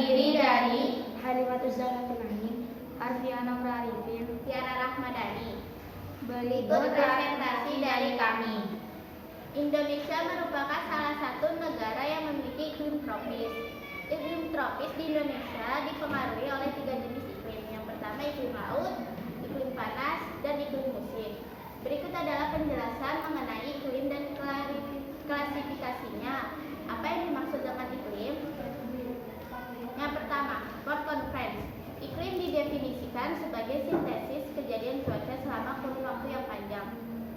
terdiri dari Halimatus Zahratunani, Arfiana Prarifin, Tiara Rahmadani. Berikut presentasi dari kami. Indonesia merupakan salah satu negara yang memiliki iklim tropis. Iklim tropis di Indonesia dipengaruhi oleh 3 jenis iklim. Yang pertama iklim laut, iklim panas, dan iklim musim. Berikut adalah penjelasan mengenai iklim dan klasifikasinya. Apa yang dimaksud dengan iklim? Yang pertama, World Conference. Iklim didefinisikan sebagai sintesis kejadian cuaca selama kurun waktu yang panjang,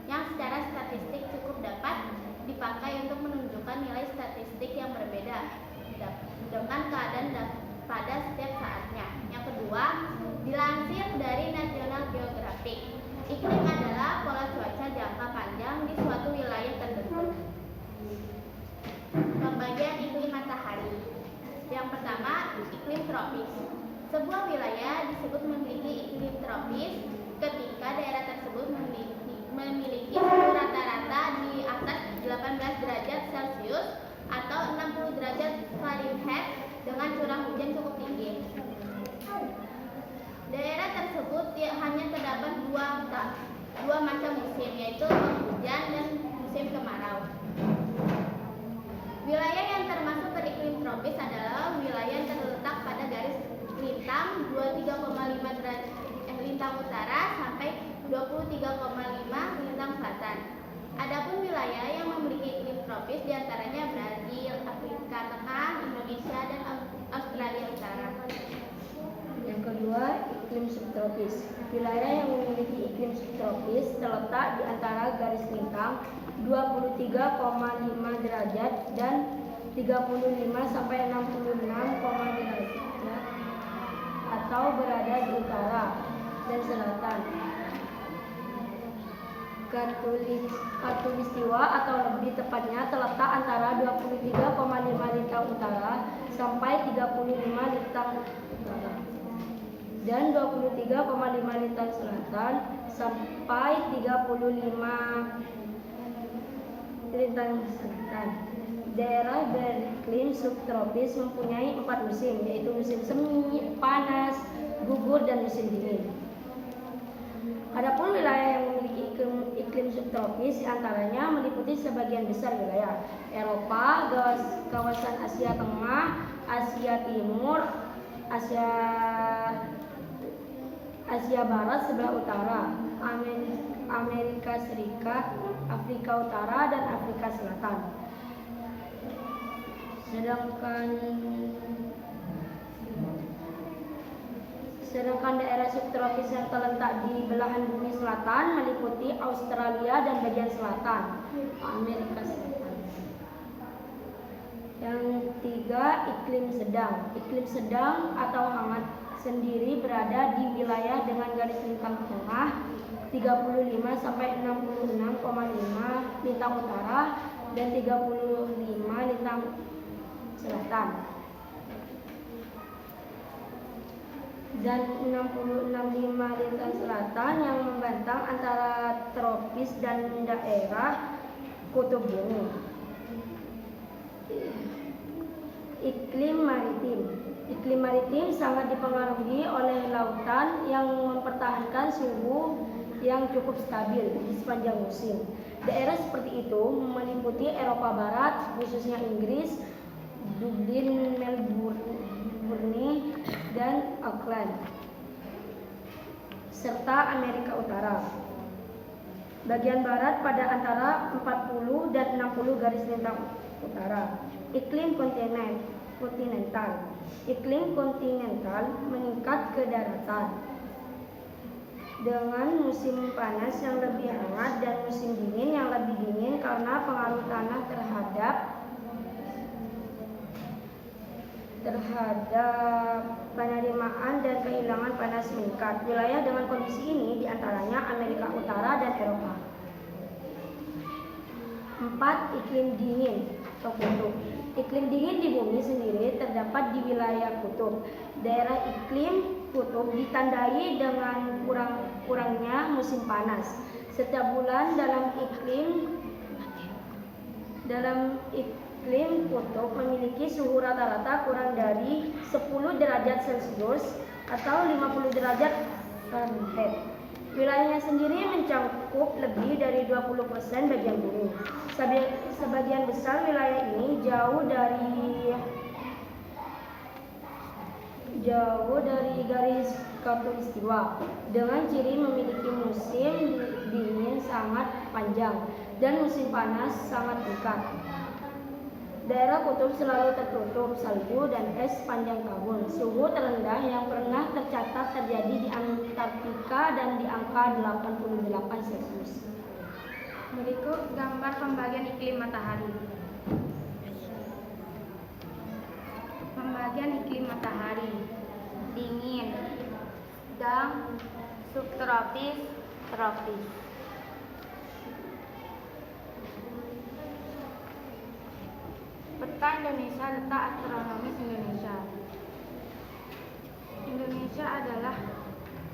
yang secara statistik cukup dapat dipakai untuk menunjukkan nilai statistik yang berbeda dengan keadaan pada setiap saatnya. Yang kedua, dilansir dari National Geographic. Iklim adalah pola cuaca jangka panjang di suatu wilayah tertentu. Pembagian iklim matahari. Yang pertama, iklim tropis. Sebuah wilayah disebut memiliki iklim tropis ketika daerah tersebut memiliki suhu rata-rata di atas 18 derajat Celcius atau 60 derajat Fahrenheit dengan curah hujan cukup tinggi. Daerah tersebut hanya terdapat dua macam musim, yaitu penghujan dan musim kemarau. Wilayah yang termasuk ke iklim tropis adalah wilayah yang terletak pada garis lintang 23,5 derajat lintang utara sampai 23,5 lintang selatan. Adapun wilayah yang memiliki iklim tropis diantaranya Brazil, Afrika Tengah, Indonesia, dan Australia Utara. Yang kedua, iklim subtropis. Wilayah yang memiliki iklim subtropis terletak di antara garis lintang 23,5 derajat dan 35 sampai 66,5 derajat atau berada di utara dan selatan Khatulistiwa atau lebih tepatnya terletak antara 23,5 lintang utara sampai 35 lintang utara dan 23,5 lintang selatan sampai 35 lintang selatan. Daerah beriklim subtropis mempunyai 4 musim, yaitu musim semi, panas, gugur, dan musim dingin. Adapun wilayah yang memiliki iklim subtropis diantaranya meliputi sebagian besar wilayah Eropa, kawasan Asia Tengah, Asia Timur, Asia Barat sebelah utara, Amerika Serikat, Afrika Utara, dan Afrika Selatan. Sedangkan daerah subtropis yang terletak di belahan bumi selatan meliputi Australia dan bagian selatan Amerika Selatan. Yang tiga, iklim sedang. Iklim sedang atau hangat sendiri berada di wilayah dengan garis lintang tengah 35 sampai 66,5 lintang utara dan 35 lintang selatan dan 66,5 lintang selatan yang membentang antara tropis dan daerah kutub bumi. Iklim maritim. Iklim maritim sangat dipengaruhi oleh lautan yang mempertahankan suhu yang cukup stabil di sepanjang musim. Daerah seperti itu meliputi Eropa Barat, khususnya Inggris, Dublin, Melbourne, dan Auckland, serta Amerika Utara. Bagian barat pada antara 40 dan 60 garis lintang utara. Iklim kontinental. Iklim kontinental meningkat ke daratan dengan musim panas yang lebih hangat dan musim dingin yang lebih dingin karena pengaruh tanah terhadap penerimaan dan kehilangan panas meningkat. Wilayah dengan kondisi ini diantaranya Amerika Utara dan Eropa. 4. Iklim dingin atau kutub. Iklim dingin di bumi sendiri terdapat di wilayah kutub. Daerah iklim kutub ditandai dengan kurangnya musim panas. Setiap bulan dalam iklim kutub memiliki suhu rata-rata kurang dari 10 derajat Celcius atau 50 derajat Fahrenheit. Wilayahnya sendiri mencakup lebih dari 20% bagian bumi. Sebagian besar wilayah ini jauh dari garis khatulistiwa, dengan ciri memiliki musim dingin sangat panjang dan musim panas sangat dekat. Daerah kutub selalu tertutup salju dan es sepanjang tahun. Suhu terendah yang pernah tercatat terjadi di Antartika dan di angka 88 Celcius. Berikut gambar pembagian iklim matahari. Pembagian iklim matahari: dingin, sedang, subtropis, tropis. Peta Indonesia, letak astronomis Indonesia. Indonesia adalah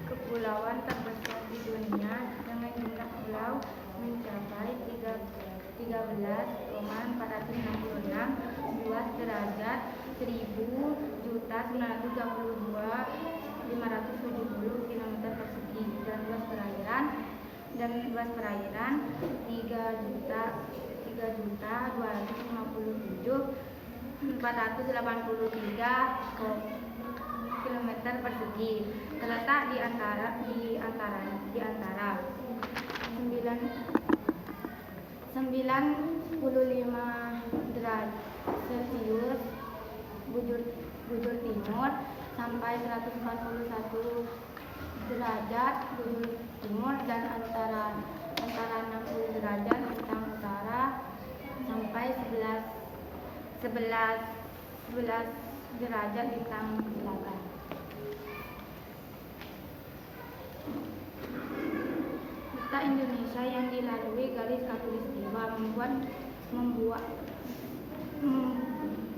kepulauan terbesar di dunia dengan jumlah pulau mencapai 13,466 luas derajat 1.000.932.570 km persegi dan luas perairan 3.257.483 km persegi, terletak di antara 95 derajat Celcius bujur timur sampai 141 derajat bujur timur dan antara 60 derajat bintang utara sampai 11 derajat bintang selatan. Peta Indonesia yang dilalui garis khatulistiwa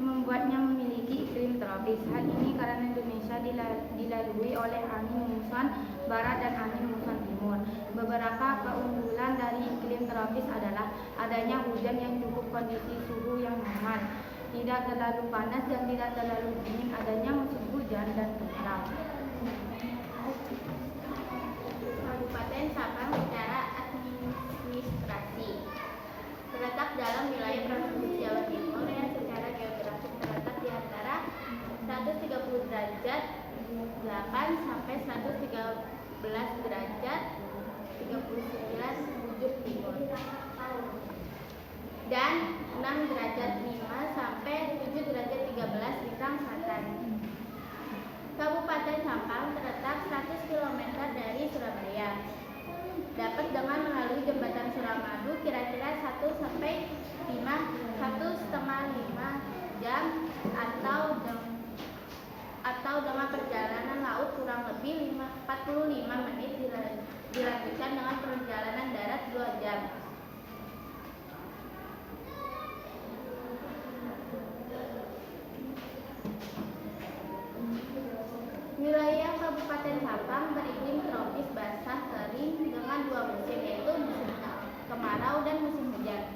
membuatnya memiliki iklim tropis. Hal ini karena Indonesia dilalui oleh angin muson barat dan angin muson timur. Beberapa keunggulan dari iklim tropis adalah adanya hujan yang cukup, kondisi suhu yang normal, tidak terlalu panas dan tidak terlalu dingin, adanya musim hujan dan kemarau. Kabupaten Sabang secara administrasi terletak dalam wilayah Provinsi Jawa Timur yang secara geografis terletak di antara 130 derajat 8 sampai 113 derajat 39 bujur timur dan 6 derajat 5 sampai 7 derajat 13 bintang selatan. Kabupaten Sampang terletak 100 km dari Surabaya. Dapat dengan melalui jembatan Suramadu kira-kira 1 sampai 1,5 jam atau dengan perjalanan laut kurang lebih 45 menit dilanjutkan dengan perjalanan darat 2 jam. Wilayah Kabupaten Sampang beriklim tropis basah kering dengan 2 musim, yaitu musim kemarau dan musim hujan.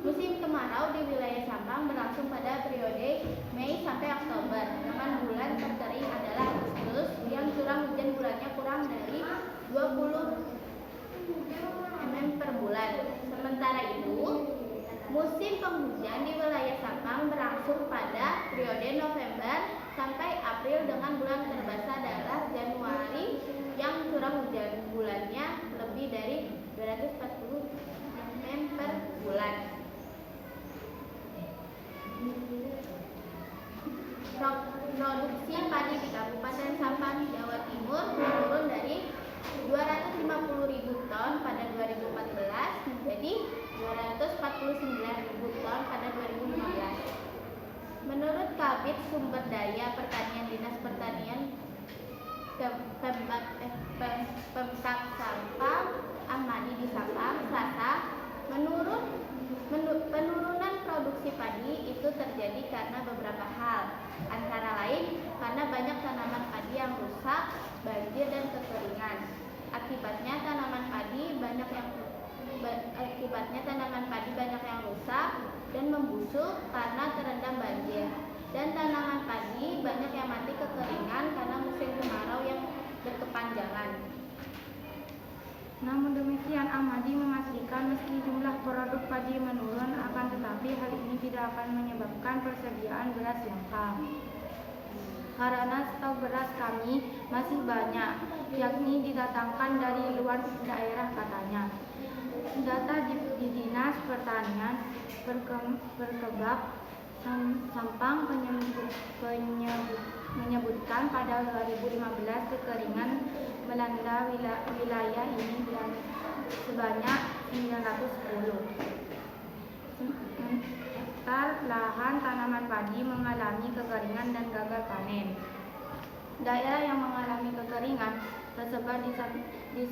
Musim kemarau di wilayah Sampang berlangsung pada periode Mei sampai Oktober, dengan bulan terkering adalah Agustus yang curah hujan bulannya kurang dari 20 mm per bulan. Sementara itu, musim penghujan di wilayah Sampang berlangsung pada periode November sampai April dengan bulan terbesar adalah Januari yang curah hujan bulannya lebih dari 240 mm per bulan. Produksi padi di Kabupaten Sampang, Jawa Timur menurun dari 250.000 ton pada 2014 menjadi 249.000 ton pada 2015. Menurut Kabid Sumber Daya Pertanian Dinas Pertanian Pemkab Sampang Ahmadi di Sampang, Selasa, penurunan produksi padi itu terjadi karena beberapa hal, antara lain karena banyak tanaman padi yang rusak, banjir dan kekeringan. Akibatnya tanaman padi banyak yang rusak, dan membusuk karena terendam banjir. Dan tanaman padi banyak yang mati kekeringan karena musim kemarau yang berkepanjangan. Namun demikian, Ahmadi memastikan meski jumlah produk padi menurun, akan tetapi hal ini tidak akan menyebabkan persediaan beras yang lengkap. Karena stok beras kami masih banyak, yakni didatangkan dari luar daerah katanya. Data di Dinas Pertanian Perkebak Sampang menyebutkan pada 2015 kekeringan melanda wilayah ini dan sebanyak 910 hektar lahan tanaman padi mengalami kekeringan dan gagal panen. Daerah yang mengalami kekeringan tersebar di 9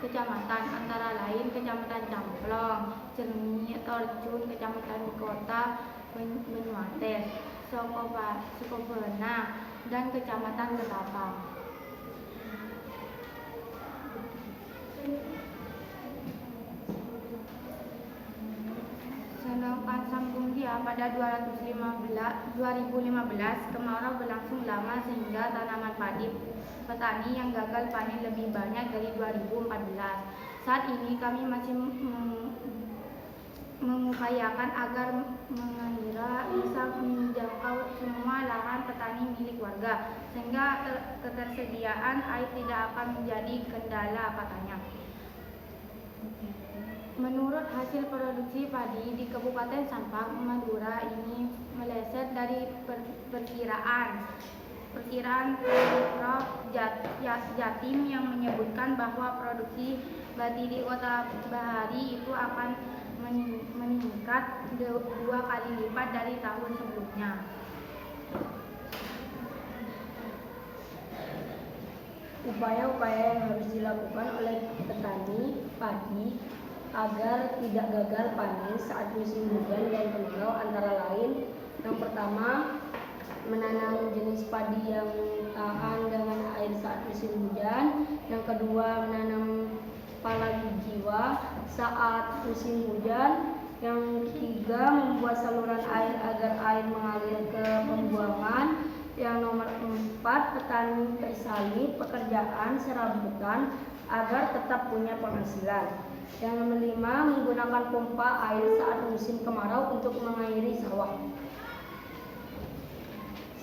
kecamatan, antara lain Kecamatan Camplong, Cermi, Torjun, Kecamatan Kota, Banyuates, Sukopena, dan Kecamatan Ketapang. Sedangkan sambung dia pada 2015 kemarau berlangsung lama sehingga tanaman padi petani yang gagal panen lebih banyak dari 2014. Saat ini kami masih mengupayakan agar mengira bisa menjangkau semua lahan petani milik warga sehingga ketersediaan air tidak akan menjadi kendala katanya. Menurut hasil produksi padi di Kabupaten Sampang, Madura ini meleset dari perkiraan Pemprov Jatim yang menyebutkan bahwa produksi padi di Kota Bahari itu akan meningkat 2 kali lipat dari tahun sebelumnya. Upaya-upaya yang harus dilakukan oleh petani padi agar tidak gagal panen saat musim hujan dan kemarau antara lain: yang pertama, menanam jenis padi yang tahan dengan air saat musim hujan. Yang kedua, menanam palagi jiwa saat musim hujan. Yang ketiga, membuat saluran air agar air mengalir ke pembuangan. Yang nomor 4, petani bersalin pekerjaan serabutan agar tetap punya penghasilan. Yang nomor 5, menggunakan pompa air saat musim kemarau untuk mengairi sawah.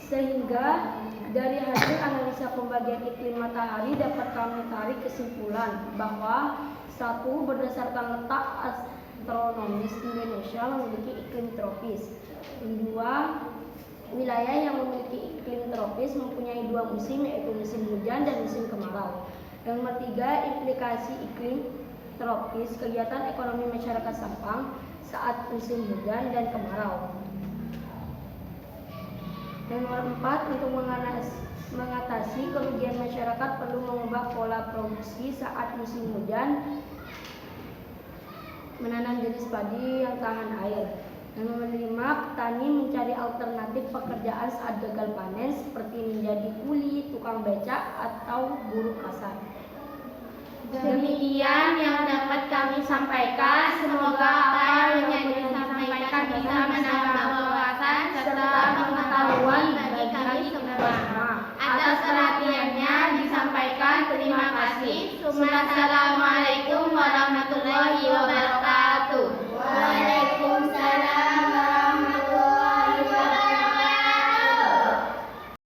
Sehingga dari hasil analisa pembagian iklim matahari dapat kami tarik kesimpulan bahwa 1. Berdasarkan letak astronomis Indonesia memiliki iklim tropis. 2. Wilayah yang memiliki iklim tropis mempunyai 2 musim, yaitu musim hujan dan musim kemarau. Yang nomor 3, implikasi iklim tropis kegiatan ekonomi masyarakat Sampang saat musim hujan dan kemarau. Yang nomor 4, untuk mengatasi kerugian masyarakat perlu mengubah pola produksi saat musim hujan, menanam jenis padi yang tahan air. Yang nomor 5, petani mencari alternatif pekerjaan saat gagal panen seperti menjadi kuli, tukang becak, atau buruh kasar. Demikian yang dapat kami sampaikan. Semoga apa yang disampaikan bisa menambah wawasan serta pengetahuan bagi kami semua. Atas perhatiannya disampaikan, terima kasih. Assalamualaikum.